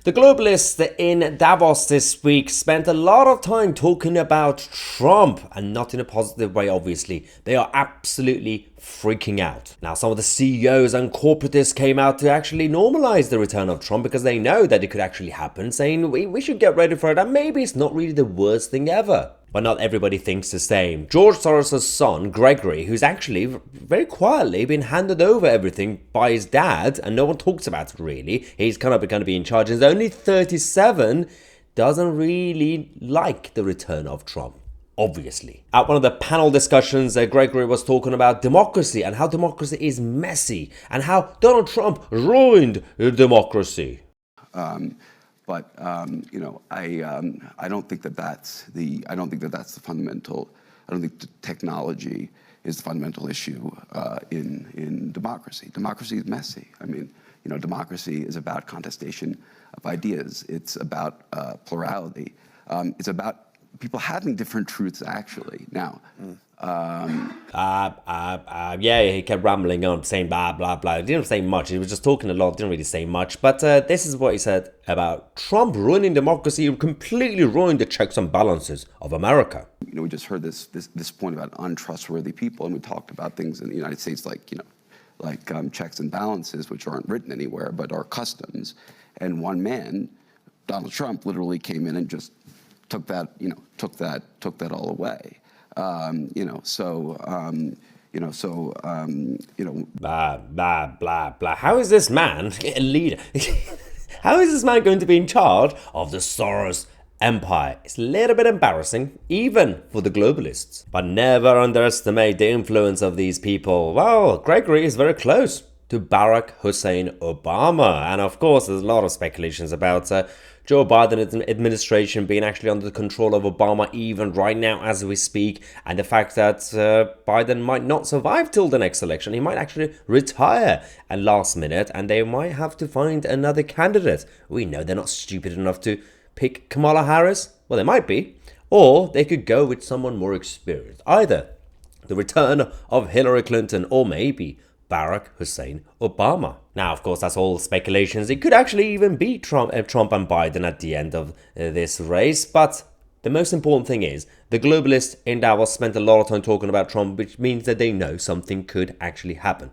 The globalists in Davos this week spent a lot of time talking about Trump, and not in a positive way, obviously. They are absolutely freaking out. Now, some of the CEOs and corporatists came out to actually normalize the return of Trump because they know that it could actually happen, saying we should get ready for it, and maybe it's not really the worst thing ever. But not everybody thinks the same. George Soros' son, Gregory, who's actually very quietly been handed over everything by his dad, and no one talks about it really. He's kind of going to be in charge. He's only 37, doesn't really like the return of Trump, obviously. At one of the panel discussions, Gregory was talking about democracy and how democracy is messy and how Donald Trump ruined democracy. I don't think that that's the fundamental. I don't think technology is the fundamental issue in democracy. Democracy is messy. I mean, democracy is about contestation of ideas. It's about plurality. It's about people having different truths. Actually, now. Yeah, he kept rambling on, saying blah, blah, blah. He didn't say much. He was just talking a lot, didn't really say much. But this is what he said about Trump ruining democracy, completely ruined the checks and balances of America. We just heard this point about untrustworthy people, and we talked about things in the United States like checks and balances, which aren't written anywhere, but are customs. And one man, Donald Trump, literally came in and just took that all away. Blah, blah, blah, blah. How is this man a leader? How is this man going to be in charge of the Soros empire? It's a little bit embarrassing, even for the globalists. But never underestimate the influence of these people. Well, Gregory is very close to Barack Hussein Obama. And of course, there's a lot of speculations about Joe Biden's administration being actually under the control of Obama even right now as we speak, and the fact that Biden might not survive till the next election. He might actually retire at last minute, and they might have to find another candidate. We know they're not stupid enough to pick Kamala Harris. Well, they might be. Or they could go with someone more experienced. Either the return of Hillary Clinton or maybe Barack Hussein Obama. Now, of course, that's all speculations. It could actually even be Trump and Biden at the end of this race. But the most important thing is the globalists in Davos spent a lot of time talking about Trump, which means that they know something could actually happen.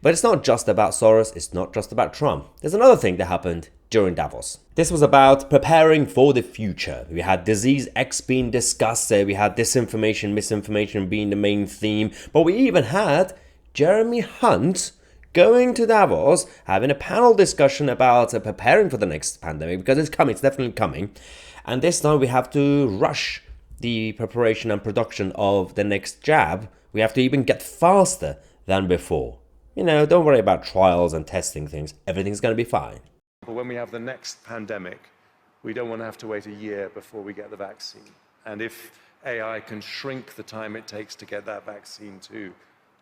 But it's not just about Soros. It's not just about Trump. There's another thing that happened during Davos. This was about preparing for the future. We had disease X being discussed. We had disinformation, misinformation being the main theme. But we even had Jeremy Hunt going to Davos, having a panel discussion about preparing for the next pandemic, because it's coming, it's definitely coming. And this time we have to rush the preparation and production of the next jab. We have to even get faster than before. Don't worry about trials and testing things. Everything's going to be fine. But when we have the next pandemic, we don't want to have to wait a year before we get the vaccine. And if AI can shrink the time it takes to get that vaccine to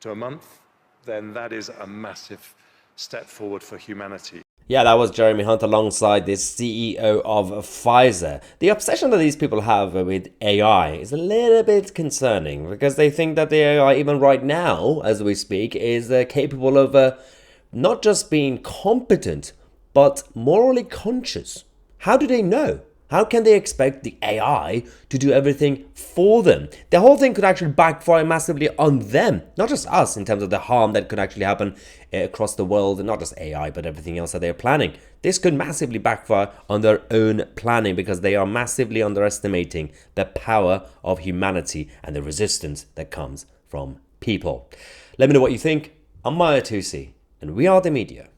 a month, then that is a massive step forward for humanity. Yeah, that was Jeremy Hunt alongside the CEO of Pfizer. The obsession that these people have with AI is a little bit concerning because they think that the AI, even right now, as we speak, is capable of not just being competent, but morally conscious. How do they know? How can they expect the AI to do everything for them? The whole thing could actually backfire massively on them, not just us in terms of the harm that could actually happen across the world, and not just AI, but everything else that they're planning. This could massively backfire on their own planning because they are massively underestimating the power of humanity and the resistance that comes from people. Let me know what you think. I'm Tousi, and we are the media.